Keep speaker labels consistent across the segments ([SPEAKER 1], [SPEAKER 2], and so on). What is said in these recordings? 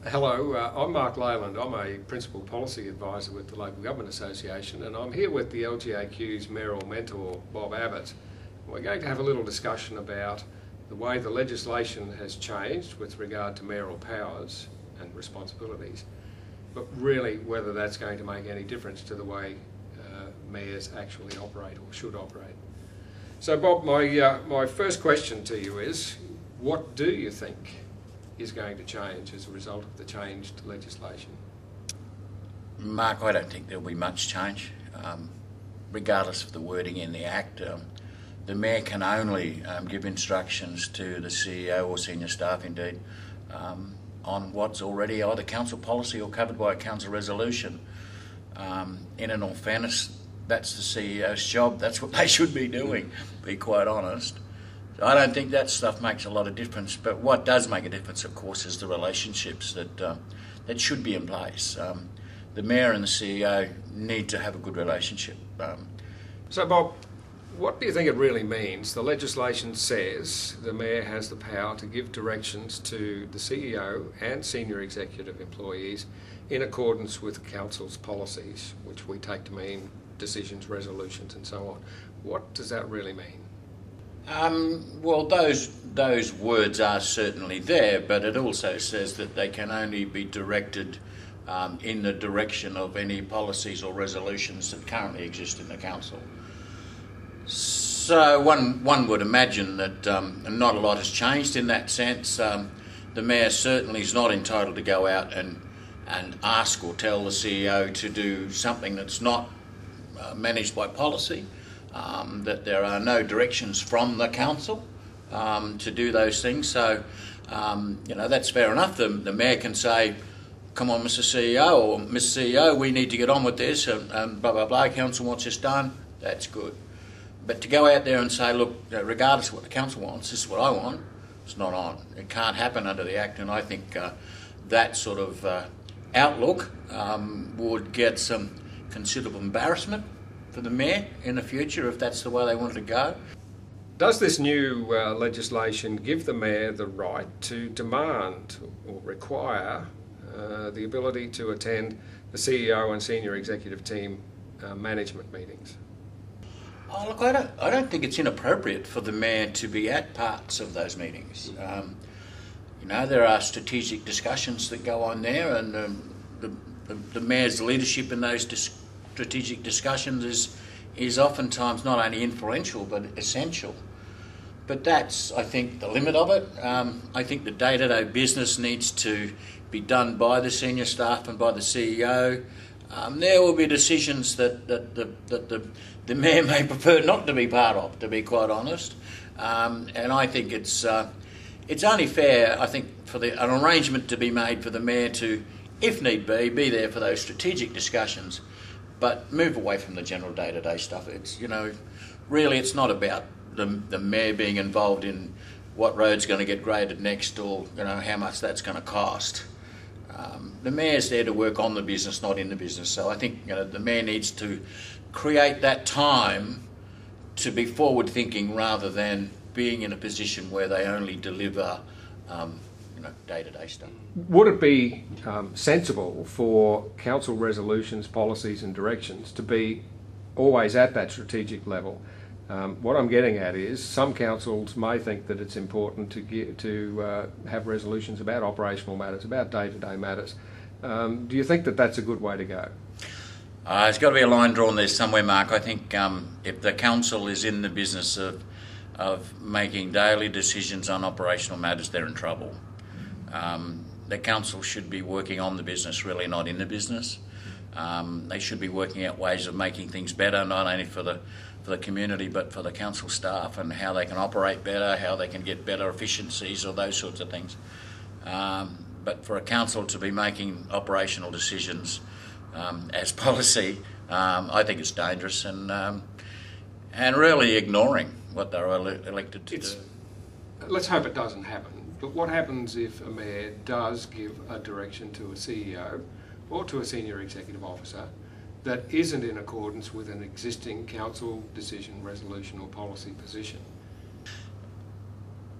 [SPEAKER 1] Hello, I'm Mark Leyland. I'm a Principal Policy Advisor with the Local Government Association, and I'm here with the LGAQ's mayoral mentor, Bob Abbot. We're going to have a little discussion about the way the legislation has changed with regard to mayoral powers and responsibilities, but really whether that's going to make any difference to the way mayors actually operate or should operate. So Bob, my first question to you is, what do you think is going to change as a result of the changed legislation?
[SPEAKER 2] Mark, I don't think there'll be much change. Regardless of the wording in the Act, the Mayor can only give instructions to the CEO or senior staff indeed on what's already either council policy or covered by a council resolution. In all fairness, that's the CEO's job. That's what they should be doing, to be quite honest. I don't think that stuff makes a lot of difference, but what does make a difference, of course, is the relationships that should be in place. The Mayor and the CEO need to have a good relationship.
[SPEAKER 1] So Bob, what do you think it really means? The legislation says the Mayor has the power to give directions to the CEO and senior executive employees in accordance with the Council's policies, which we take to mean decisions, resolutions and so on. What does that really mean?
[SPEAKER 2] Well, those words are certainly there, but it also says that they can only be directed in the direction of any policies or resolutions that currently exist in the council. So one would imagine that not a lot has changed in that sense. The Mayor certainly is not entitled to go out and ask or tell the CEO to do something that's not managed by policy. That there are no directions from the council to do those things. So, that's fair enough. The Mayor can say, come on, Mr. CEO or Ms. CEO, we need to get on with this, and blah, blah, blah, council wants this done, that's good. But to go out there and say, look, regardless of what the council wants, this is what I want, it's not on. It can't happen under the Act, and I think that sort of outlook would get some considerable embarrassment for the Mayor in the future if that's the way they wanted to go.
[SPEAKER 1] Does this new legislation give the Mayor the right to demand or require the ability to attend the CEO and senior executive team management meetings?
[SPEAKER 2] Oh, look, I don't think it's inappropriate for the Mayor to be at parts of those meetings. There are strategic discussions that go on there, and the Mayor's leadership in those strategic discussions is oftentimes not only influential but essential. But that's, I think, the limit of it. I think the day-to-day business needs to be done by the senior staff and by the CEO. There will be decisions that the Mayor may prefer not to be part of, to be quite honest. And I think it's only fair, I think, for an arrangement to be made for the Mayor to, if need be there for those strategic discussions, but move away from the general day-to-day stuff. It's, really it's not about the Mayor being involved in what road's going to get graded next or, how much that's going to cost. The Mayor's there to work on the business, not in the business. So I think, the Mayor needs to create that time to be forward-thinking rather than being in a position where they only deliver day-to-day stuff.
[SPEAKER 1] Would it be sensible for council resolutions, policies and directions to be always at that strategic level? What I'm getting at is some councils may think that it's important to have resolutions about operational matters, about day-to-day matters. Do you think that that's a good way to go?
[SPEAKER 2] There's got to be a line drawn there somewhere, Mark. I think if the council is in the business of making daily decisions on operational matters, they're in trouble. The council should be working on the business, really not in the business. They should be working out ways of making things better, not only for the community but for the council staff, and how they can operate better, how they can get better efficiencies or those sorts of things. But for a council to be making operational decisions as policy, I think it's dangerous and really ignoring what they're elected to do.
[SPEAKER 1] Let's hope it doesn't happen. But what happens if a Mayor does give a direction to a CEO or to a senior executive officer that isn't in accordance with an existing council decision, resolution or policy position?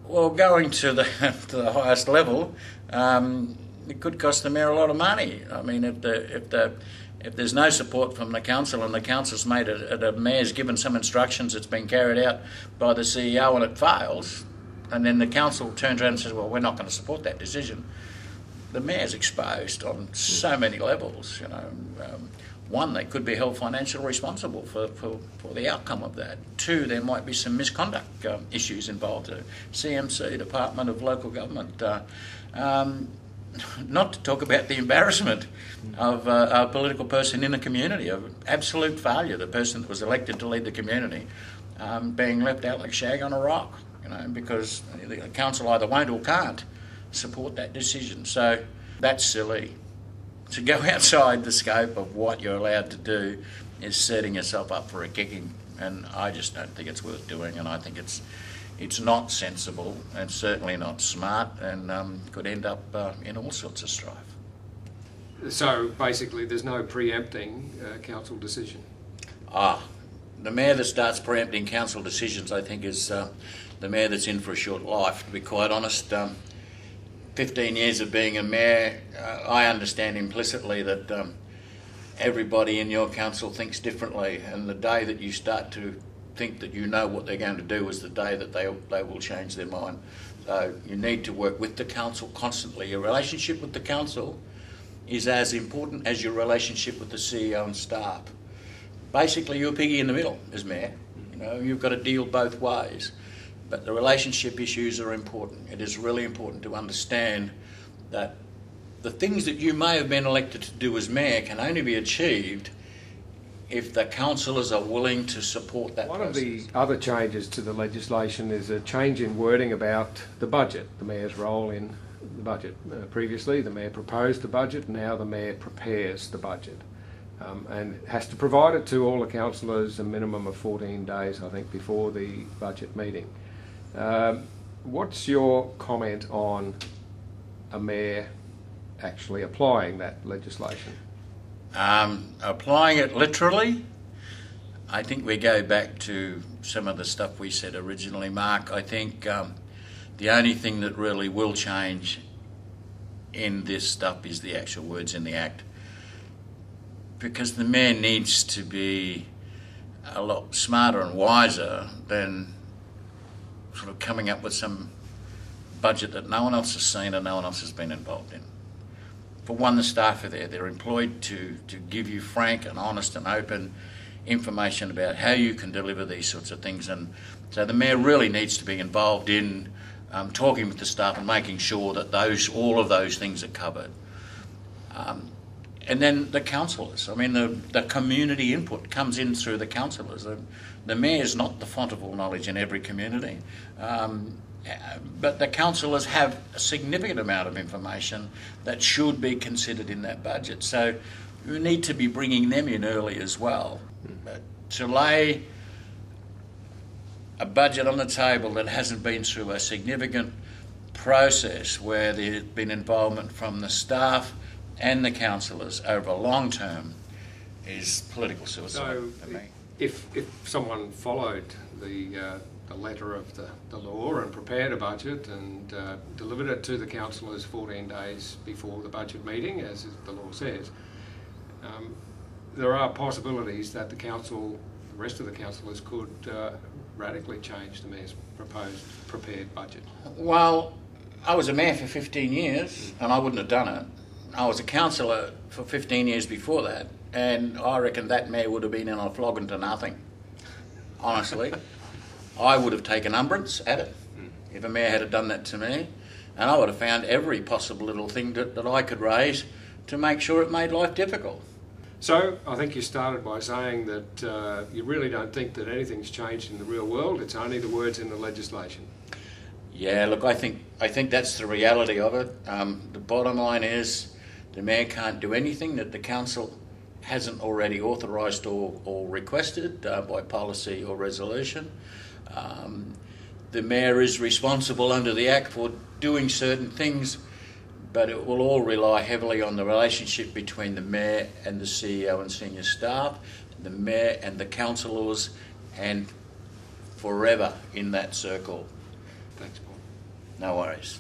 [SPEAKER 2] Well, going to the highest level, it could cost the mayor a lot of money. I mean, if there's no support from the council and the council's made it, the mayor's given some instructions, it's been carried out by the CEO and it fails, and then the council turns around and says, well, we're not going to support that decision, the mayor's exposed on so many levels, you know. One, they could be held financially responsible for the outcome of that. Two, there might be some misconduct issues involved. CMC, Department of Local Government. Not to talk about the embarrassment of a political person in the community, of absolute failure, the person that was elected to lead the community, being left out like shag on a rock, you know, because the council either won't or can't support that decision. So that's silly. To go outside the scope of what you're allowed to do is setting yourself up for a kicking, and I just don't think it's worth doing, and I think it's not sensible and certainly not smart, and could end up in all sorts of strife.
[SPEAKER 1] So basically there's no preempting council decision?
[SPEAKER 2] The mayor that starts preempting council decisions, I think, is the mayor that's in for a short life, to be quite honest. 15 years of being a mayor, I understand implicitly that everybody in your council thinks differently, and the day that you start to think that you know what they're going to do is the day that they will change their mind. So you need to work with the council constantly. Your relationship with the council is as important as your relationship with the CEO and staff. Basically, you're a piggy in the middle as mayor. You know, you've got to deal both ways. But the relationship issues are important. It is really important to understand that the things that you may have been elected to do as mayor can only be achieved if the councillors are willing to support that process.
[SPEAKER 1] One of the other changes to the legislation is a change in wording about the budget, the mayor's role in the budget. Previously, the mayor proposed the budget, now the mayor prepares the budget. And has to provide it to all the councillors a minimum of 14 days, I think, before the budget meeting. What's your comment on a mayor actually applying that legislation?
[SPEAKER 2] Applying it literally, I think we go back to some of the stuff we said originally, Mark. I think the only thing that really will change in this stuff is the actual words in the Act, because the mayor needs to be a lot smarter and wiser than sort of coming up with some budget that no one else has seen and no one else has been involved in. For one, the staff are there. They're employed to give you frank and honest and open information about how you can deliver these sorts of things. And so the mayor really needs to be involved in talking with the staff and making sure that all of those things are covered. And then the councillors. I mean, the community input comes in through the councillors. The mayor is not the font of all knowledge in every community. But the councillors have a significant amount of information that should be considered in that budget. So we need to be bringing them in early as well. But to lay a budget on the table that hasn't been through a significant process where there's been involvement from the staff and the councillors over a long term is political suicide for me.
[SPEAKER 1] If someone followed the letter of the law and prepared a budget and delivered it to the councillors 14 days before the budget meeting, as the law says, there are possibilities that the rest of the councillors could radically change the mayor's prepared budget.
[SPEAKER 2] Well, I was a mayor for 15 years and I wouldn't have done it. I was a councillor for 15 years before that, and I reckon that mayor would have been in a flogging to nothing, honestly. I would have taken umbrance at it if a mayor had done that to me, and I would have found every possible little thing that I could raise to make sure it made life difficult.
[SPEAKER 1] So I think you started by saying that you really don't think that anything's changed in the real world, it's only the words in the legislation.
[SPEAKER 2] Yeah, look, I think that's the reality of it. The bottom line is the mayor can't do anything that the council hasn't already authorised or requested by policy or resolution. The mayor is responsible under the Act for doing certain things, but it will all rely heavily on the relationship between the mayor and the CEO and senior staff, the mayor and the councillors, and forever in that circle.
[SPEAKER 1] Thanks, Paul.
[SPEAKER 2] No worries.